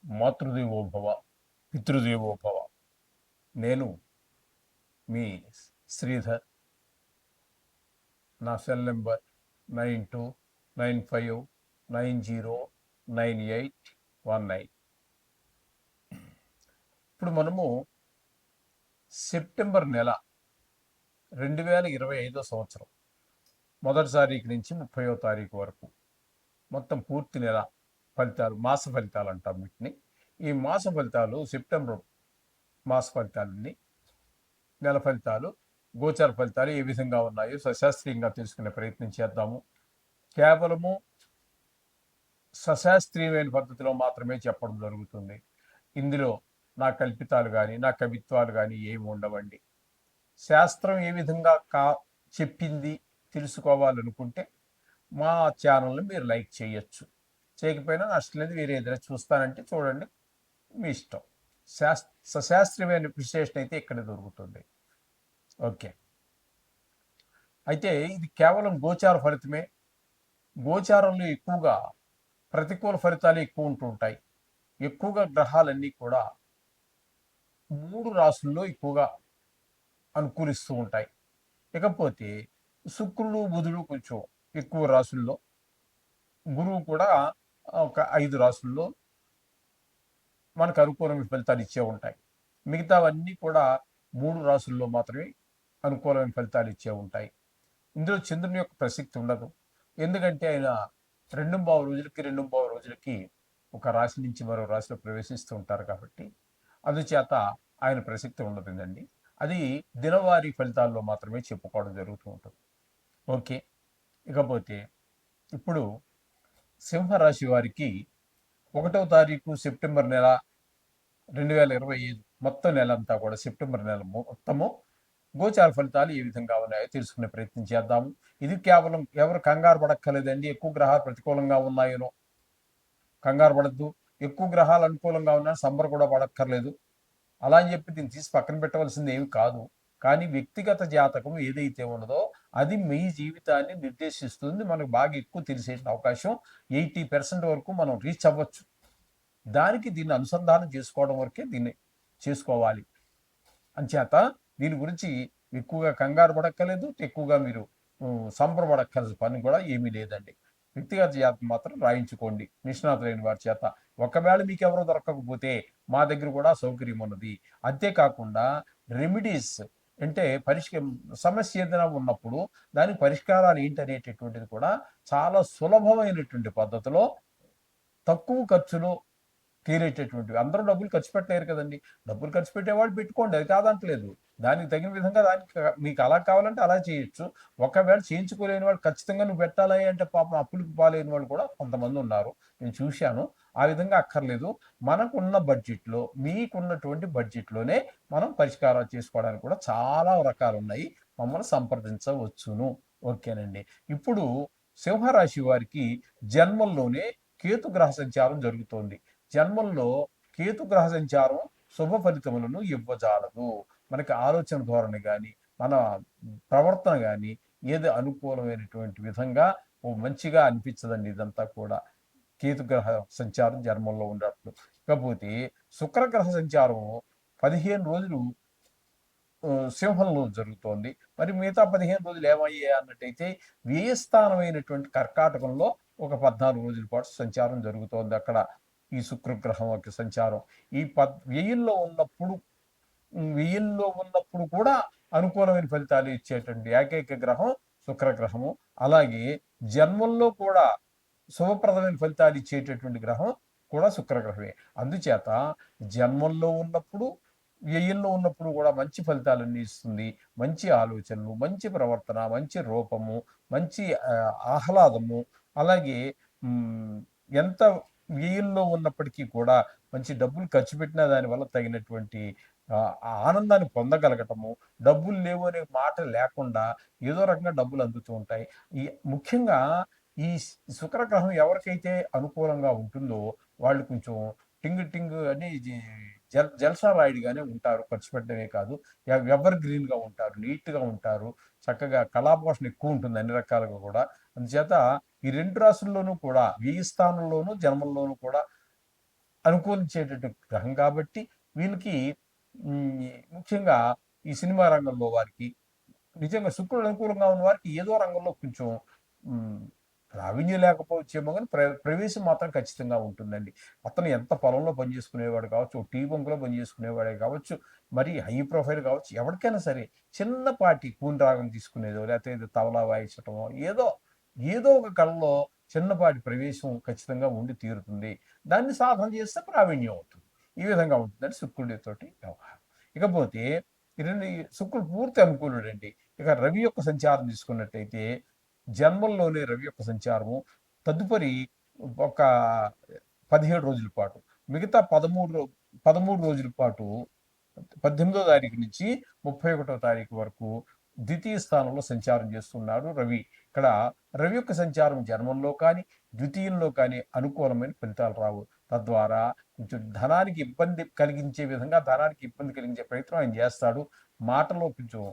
మాతృదేవోభవ, పితృదేవోభవ. నేను మీ శ్రీధర్. నా cell number 9295909819. ఇప్పుడు మనము సెప్టెంబర్ నెల 2025 సంవత్సరం మొదటి తారీఖు నుంచి 30వ తారీఖు వరకు మొత్తం పూర్తి నెల ఫలితాలు, మాస ఫలితాలు అంటాం వీటిని. ఈ మాస ఫలితాలు సెప్టెంబర్ మాస ఫలితాలన్నీ, నెల ఫలితాలు, గోచార ఫలితాలు ఏ విధంగా ఉన్నాయో సశాస్త్రీయంగా తెలుసుకునే ప్రయత్నం చేద్దాము. కేవలము సశాస్త్రీయమైన పద్ధతిలో మాత్రమే చెప్పడం జరుగుతుంది. ఇందులో నా కల్పితాలు కానీ నా కవిత్వాలు కానీ ఏమి ఉండవండి. శాస్త్రం ఏ విధంగా చెప్పింది తెలుసుకోవాలనుకుంటే మా ఛానల్ని మీరు లైక్ చేయొచ్చు. చేయకపోయినా నష్టం లేదు. వేరే ఏదైనా చూస్తానంటే చూడండి, మీ ఇష్టం. సశాస్త్రీయమైన విశ్లేషణ అయితే ఇక్కడ దొరుకుతుంది. ఓకే, అయితే ఇది కేవలం గోచార ఫలితమే. గోచారంలో ఎక్కువగా ప్రతికూల ఫలితాలు ఎక్కువ ఉంటుంటాయి. ఎక్కువగా గ్రహాలన్నీ కూడా 3 రాసుల్లో ఎక్కువగా అనుకూలిస్తూ ఉంటాయి. ఇకపోతే శుక్రుడు, బుధుడు కొంచెం ఎక్కువ రాసుల్లో, గురువు కూడా ఒక 5 రాసుల్లో మనకు అనుకూలమైన ఫలితాలు ఇచ్చే ఉంటాయి. మిగతావన్నీ కూడా 3 రాసుల్లో మాత్రమే అనుకూలమైన ఫలితాలు ఇచ్చే ఉంటాయి. ఇందులో చంద్రుని యొక్క ప్రసక్తి ఉండదు. ఎందుకంటే ఆయన 2.5 రోజులకి ఒక రాశి నుంచి మరో రాశిలో ప్రవేశిస్తూ ఉంటారు కాబట్టి అందుచేత ఆయన ప్రసక్తి ఉండదండి. అది దినవారీ ఫలితాల్లో మాత్రమే చెప్పుకోవడం జరుగుతూ ఉంటుంది. ఓకే, ఇకపోతే ఇప్పుడు సింహరాశి వారికి 1వ తారీఖు సెప్టెంబర్ నెల 2025 మొత్తం నెల అంతా కూడా, సెప్టెంబర్ నెల మొత్తము గోచార ఫలితాలు ఏ విధంగా ఉన్నాయో తెలుసుకునే ప్రయత్నం చేద్దాము. ఇది కేవలం ఎవరు కంగారు పడక్కర్లేదండి. ఎక్కువ గ్రహాలు ప్రతికూలంగా ఉన్నాయనో కంగారు పడద్దు, ఎక్కువ గ్రహాలు అనుకూలంగా ఉన్నా సంబర కూడా పడక్కర్లేదు. అలా అని చెప్పి దీన్ని తీసి పక్కన పెట్టవలసింది ఏమి కాదు. కానీ వ్యక్తిగత జాతకం ఏదైతే ఉన్నదో అది మీ జీవితాన్ని నిర్దేశిస్తుంది. మనకు బాగా ఎక్కువ తెలిసే అవకాశం 80% వరకు మనం రీచ్ అవ్వచ్చు. దానికి దీన్ని అనుసంధానం చేసుకోవడం వరకే దీన్ని చేసుకోవాలి. అంచేత దీని గురించి ఎక్కువగా కంగారు పడక్కర్లేదు, ఎక్కువగా మీరు సంబరపడక్కర్లేదు పని కూడా ఏమీ లేదండి. వ్యక్తిగత జాతకం మాత్రం రాయించుకోండి నిష్ణాతులైన వారి చేత. ఒకవేళ మీకు ఎవరో దొరకకపోతే మా దగ్గర కూడా సౌకర్యం ఉన్నది. అంతేకాకుండా రెమెడీస్ అంటే సమస్య ఏదైనా ఉన్నప్పుడు దానికి పరిష్కారాలు ఏంటనేటటువంటిది కూడా చాలా సులభమైనటువంటి పద్ధతిలో తక్కువ ఖర్చులో తీరేటటువంటివి. అందరూ డబ్బులు ఖర్చు పెట్టలేరు కదండి. డబ్బులు ఖర్చు పెట్టేవాళ్ళు పెట్టుకోండి, అది కాదంటలేదు. దానికి తగిన విధంగా మీకు అలా కావాలంటే అలా చేయొచ్చు. ఒకవేళ చేయించుకోలేని వాళ్ళు ఖచ్చితంగా నువ్వు పెట్టాలి అంటే పాపం అప్పులకు పాలైన వాళ్ళు కూడా కొంతమంది ఉన్నారు, నేను చూశాను. ఆ విధంగా అక్కర్లేదు. మనకున్న బడ్జెట్లో, మీకున్నటువంటి బడ్జెట్లోనే మనం పరిష్కారాలు చేసుకోవడానికి కూడా చాలా రకాలు ఉన్నాయి. మమ్మల్ని సంప్రదించవచ్చును. ఓకేనండి. ఇప్పుడు సింహరాశి వారికి జన్మంలోనే కేతుగ్రహ సంచారం జరుగుతోంది. జన్మంలో కేతుగ్రహ సంచారం శుభ ఫలితములను ఇవ్వజాలదు. మనకి ఆలోచన ధోరణి కానీ, మన ప్రవర్తన కానీ ఏది అనుకూలమైనటువంటి విధంగా మంచిగా అనిపించదండి. ఇదంతా కూడా కేతుగ్రహ సంచారం జన్మంలో ఉన్నప్పుడు. ఇకపోతే శుక్రగ్రహ సంచారం 15 రోజులు సింహంలో జరుగుతోంది. మరి మిగతా 15 రోజులు ఏమయ్యాయి అన్నట్టయితే వ్యయస్థానమైనటువంటి కర్కాటకంలో ఒక 14 రోజుల పాటు సంచారం జరుగుతోంది. అక్కడ ఈ శుక్రగ్రహం యొక్క సంచారం ఈ వెయ్యిల్లో ఉన్నప్పుడు కూడా అనుకూలమైన ఫలితాలు ఇచ్చేటువంటి ఏకైక గ్రహం శుక్రగ్రహము. అలాగే జన్మంలో కూడా శుభప్రదమైన ఫలితాలు ఇచ్చేటటువంటి గ్రహం కూడా శుక్రగ్రహమే. అందుచేత జన్మంలో ఉన్నప్పుడు, వ్యయంలో ఉన్నప్పుడు కూడా మంచి ఫలితాలన్నీ ఇస్తుంది. మంచి ఆలోచనలు, మంచి ప్రవర్తన, మంచి రూపము, మంచి ఆహ్లాదము, అలాగే ఎంత వ్యయంలో ఉన్నప్పటికీ కూడా మంచి డబ్బులు ఖర్చు పెట్టినా దానివల్ల తగినటువంటి ఆనందాన్ని పొందగలగటము, డబ్బులు లేవు అనే మాట లేకుండా ఏదో రకంగా డబ్బులు అందుతూ ఉంటాయి. ముఖ్యంగా ఈ శుక్రగ్రహం ఎవరికైతే అనుకూలంగా ఉంటుందో వాళ్ళు కొంచెం టింగ్ అని జల్సా రాయుడిగానే ఉంటారు. ఖర్చు పెట్టడమే కాదు, ఎవర్ గ్రీన్గా ఉంటారు, నీట్గా ఉంటారు, చక్కగా కళాపోషణ ఎక్కువ ఉంటుంది అన్ని రకాలుగా కూడా. అందుచేత ఈ 2 రాసుల్లోనూ కూడా, వ్యయ స్థానంలోనూ జన్మంలోనూ కూడా అనుకూలించేటటువంటి గ్రహం కాబట్టి వీళ్ళకి ముఖ్యంగా ఈ సినిమా రంగంలో వారికి నిజంగా శుక్రుడు అనుకూలంగా ఉన్న వారికి ఏదో రంగంలో కొంచెం ప్రావీణ్యం లేకపోవచ్చేమో కానీ ప్రవేశం మాత్రం ఖచ్చితంగా ఉంటుందండి. అతను ఎంత పొలంలో పనిచేసుకునేవాడు కావచ్చు, టీ బంకులో పనిచేసుకునేవాడే కావచ్చు, మరి హై ప్రొఫైల్ కావచ్చు, ఎవరికైనా సరే చిన్నపాటి కూని రాగం తీసుకునేదో లేకపోతే తబలా వాయించటమో ఏదో ఏదో ఒక కళలో చిన్నపాటి ప్రవేశం ఖచ్చితంగా ఉండి తీరుతుంది. దాన్ని సాధన చేస్తే ప్రావీణ్యం అవుతుంది. ఈ విధంగా ఉంటుందండి శుక్రుడితోటి వ్యవహారం. ఇకపోతే శుక్రుడు పూర్తి అనుకూలుడండి. ఇక రవి యొక్క సంచారం తీసుకున్నట్టయితే జన్మల్లోనే రవి యొక్క సంచారము తదుపరి ఒక 17 రోజుల పాటు, మిగతా 13 రోజుల పాటు 18వ తారీఖు నుంచి 31వ తారీఖు వరకు ద్వితీయ స్థానంలో సంచారం చేస్తున్నాడు రవి. ఇక్కడ రవి యొక్క సంచారం జన్మంలో కానీ ద్వితీయంలో కానీ అనుకూలమైన ఫలితాలు రావు. తద్వారా కొంచెం ధనానికి ఇబ్బంది కలిగించే విధంగా ధనానికి ఇబ్బంది కలిగించే ప్రయత్నం ఆయన చేస్తాడు. మాటలో కొంచెం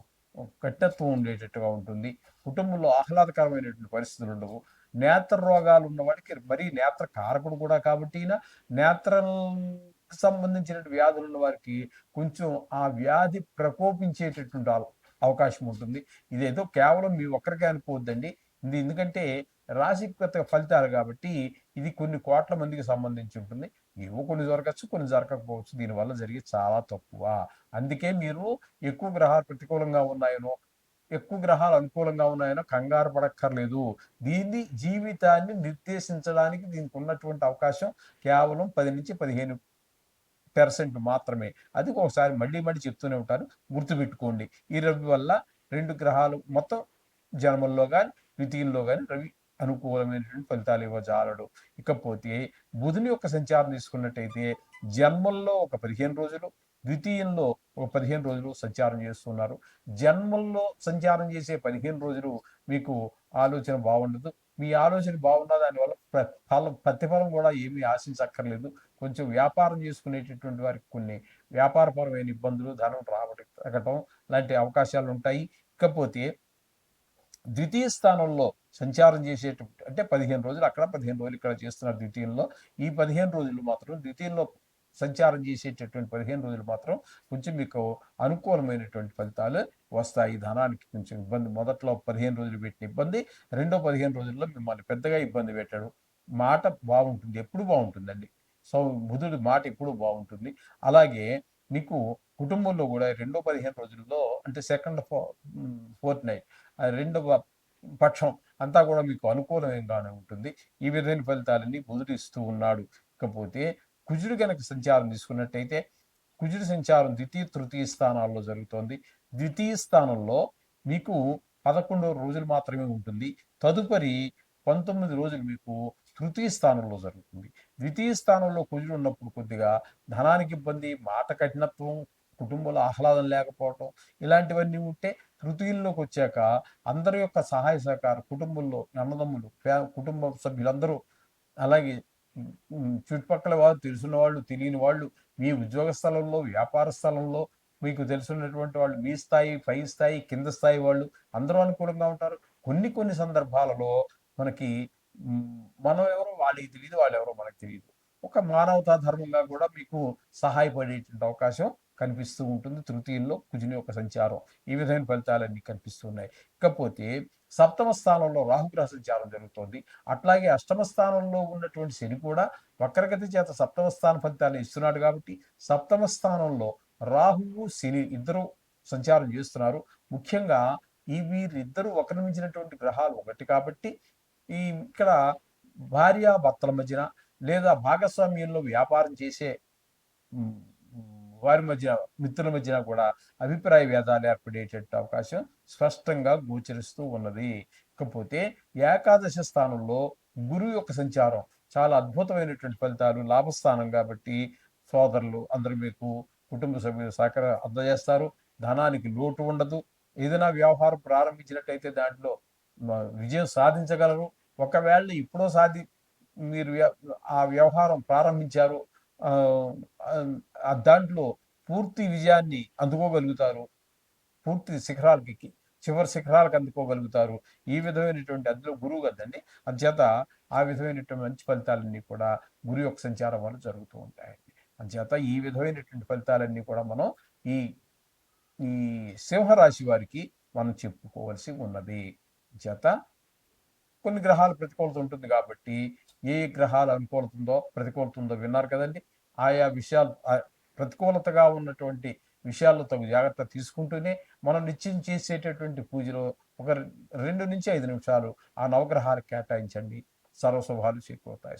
కఠినత్వం ఉండేటట్టుగా ఉంటుంది. కుటుంబంలో ఆహ్లాదకరమైనటువంటి పరిస్థితులు ఉండవు. నేత్ర రోగాలు ఉన్నవాడికి మరీ నేత్ర కారకుడు కూడా కాబట్టి నేత్రం సంబంధించిన వ్యాధులు ఉన్న వారికి కొంచెం ఆ వ్యాధి ప్రకోపించేటటువంటి అవకాశం ఉంటుంది. ఇదేదో కేవలం మీ ఒక్కరికే అనుకోవద్దండి. ఇది ఎందుకంటే రాశిగత ఫలితాలు కాబట్టి ఇది కొన్ని కోట్ల మందికి సంబంధించి ఉంటుంది. ఏవో కొన్ని జరగచ్చు, కొన్ని జరగకపోవచ్చు. దీనివల్ల జరిగే చాలా తక్కువ. అందుకే మీరు ఎక్కువ గ్రహాలు ప్రతికూలంగా ఉన్నాయనో ఎక్కువ గ్రహాలు అనుకూలంగా ఉన్నాయనో కంగారు పడక్కర్లేదు. దీన్ని జీవితాన్ని నిర్దేశించడానికి దీనికి ఉన్నటువంటి అవకాశం కేవలం 10-15% మాత్రమే. అది ఒకసారి మళ్ళీ మళ్ళీ చెప్తూనే ఉంటారు, గుర్తుపెట్టుకోండి. ఈ రవి వల్ల 2 గ్రహాలు మొత్తం జన్మల్లో కానీ ద్వితీయంలో కానీ రవి అనుకూలమైనటువంటి ఫలితాలు ఇవ్వజాలడు. ఇకపోతే బుధుని యొక్క సంచారం తీసుకున్నట్టయితే జన్మల్లో ఒక 15 రోజులు, ద్వితీయంలో ఒక 15 రోజులు సంచారం చేస్తున్నారు. జన్మల్లో సంచారం చేసే 15 రోజులు మీకు ఆలోచన బాగుండదు. మీ ఆలోచన బాగున్న దానివల్ల ప్రతిఫలం కూడా ఏమీ ఆశించక్కర్లేదు. కొంచెం వ్యాపారం చేసుకునేటటువంటి వారికి కొన్ని వ్యాపారపరమైన ఇబ్బందులు, ధనం రావటం లాంటి అవకాశాలు ఉంటాయి. ఇకపోతే ద్వితీయ స్థానంలో సంచారం చేసేటువంటి అంటే 15 రోజులు అక్కడ 15 రోజులు ఇక్కడ చేస్తున్నారు ద్వితీయంలో. ఈ 15 రోజులు మాత్రం ద్వితీయంలో సంచారం చేసేటటువంటి 15 రోజులు మాత్రం కొంచెం మీకు అనుకూలమైనటువంటి ఫలితాలు వస్తాయి. ధనానికి కొంచెం ఇబ్బంది, మొదట్లో 15 రోజులు పెట్టిన ఇబ్బంది రెండో 15 రోజుల్లో మిమ్మల్ని పెద్దగా ఇబ్బంది పెట్టాడు. మాట బాగుంటుంది, ఎప్పుడు బాగుంటుందండి. సో బుధుడి మాట ఎప్పుడు బాగుంటుంది. అలాగే మీకు కుటుంబంలో కూడా రెండో 15 రోజుల్లో అంటే సెకండ్ ఫోర్త్ నైట్ రెండవ పక్షం అంతా కూడా మీకు అనుకూలంగానే ఉంటుంది. ఈ విధమైన ఫలితాలన్నీ బుధుడు ఇస్తూ ఉన్నాడు. ఇకపోతే కుజుడు కనుక సంచారం తీసుకున్నట్టయితే కుజుడి సంచారం ద్వితీయ తృతీయ స్థానాల్లో జరుగుతోంది. ద్వితీయ స్థానంలో మీకు 11 రోజులు మాత్రమే ఉంటుంది. తదుపరి 19 రోజులు మీకు తృతీయ స్థానంలో జరుగుతుంది. ద్వితీయ స్థానంలో కుజుడు ఉన్నప్పుడు కొద్దిగా ధనానికి ఇబ్బంది, మాట కఠినత్వం, కుటుంబంలో ఆహ్లాదం లేకపోవటం ఇలాంటివన్నీ ఉంటే తృతీయంలోకి వచ్చాక అందరి యొక్క సహాయ సహకారం కుటుంబంలో అన్నదమ్ములు, కుటుంబ సభ్యులందరూ, అలాగే చుట్టుపక్కల వాళ్ళు, తెలుసున్న వాళ్ళు, తెలియని వాళ్ళు, మీ ఉద్యోగ స్థలంలో, వ్యాపార స్థలంలో మీకు తెలుసున్నటువంటి వాళ్ళు, మీ స్థాయి, పై స్థాయి, కింద స్థాయి వాళ్ళు అందరూ అనుకూలంగా ఉంటారు. కొన్ని సందర్భాలలో మనకి మనం ఎవరో వాళ్ళకి తెలియదు, వాళ్ళు ఎవరో మనకు తెలియదు. ఒక మానవతా ధర్మంగా కూడా మీకు సహాయపడేటువంటి అవకాశం కనిపిస్తూ ఉంటుంది తృతీయంలో కుజుని యొక్క సంచారం. ఈ విధమైన ఫలితాలన్నీ కనిపిస్తున్నాయి. ఇకపోతే సప్తమ స్థానంలో రాహుగ్రహ సంచారం జరుగుతోంది. అట్లాగే అష్టమ స్థానంలో ఉన్నటువంటి శని కూడా వక్రగతి చేత సప్తమ స్థాన ఫలితాలు ఇస్తున్నాడు కాబట్టి సప్తమ స్థానంలో రాహువు శని ఇద్దరు సంచారం చేస్తున్నారు. ముఖ్యంగా వీరిద్దరూ ఒకరి మించినటువంటి గ్రహాలు ఒకటి కాబట్టి ఇక్కడ భార్యాభర్తల మధ్యన లేదా భాగస్వామ్యంలో వ్యాపారం చేసే వారి మధ్య, మిత్రుల మధ్యన కూడా అభిప్రాయ భేదాలు ఏర్పడేటట్టు అవకాశం స్పష్టంగా గోచరిస్తూ ఉన్నది. ఇకపోతే ఏకాదశ స్థానంలో గురువు యొక్క సంచారం చాలా అద్భుతమైనటువంటి ఫలితాలు, లాభస్థానం కాబట్టి సోదరులు అందరూ మీకు కుటుంబ సభ్యులు సహకారం అందజేస్తారు. ధనానికి లోటు ఉండదు. ఏదైనా వ్యవహారం ప్రారంభించినట్టయితే దాంట్లో విజయం సాధించగలరు. ఒకవేళ ఇప్పుడో మీరు ఆ వ్యవహారం ప్రారంభించారు, దాంట్లో పూర్తి విజయాన్ని అందుకోగలుగుతారు. పూర్తి శిఖరాలకి చివరి శిఖరాలకు అందుకోగలుగుతారు. ఈ విధమైనటువంటి అందులో గురువు కదండి. అందుచేత ఆ విధమైనటువంటి మంచి ఫలితాలన్నీ కూడా గురు యొక్క సంచారం వల్ల జరుగుతూ ఉంటాయండి. అంచేత ఈ విధమైనటువంటి ఫలితాలన్నీ కూడా మనం ఈ ఈ సింహరాశి వారికి మనం చెప్పుకోవాల్సి ఉన్నది. చేత కొన్ని గ్రహాల ప్రతికూలత ఉంటుంది కాబట్టి ఏ గ్రహాలు ప్రతికూలత ఉందో విన్నారు కదండి. ఆయా విషయాలు ప్రతికూలతగా ఉన్నటువంటి విషయాల్లో తగు జాగ్రత్త తీసుకుంటూనే మనం నిత్యం చేసేటటువంటి పూజలో ఒక 2 నుంచి 5 నిమిషాలు ఆ నవగ్రహాలకు కేటాయించండి. సర్వశుభాలు చేకూరుతాయి.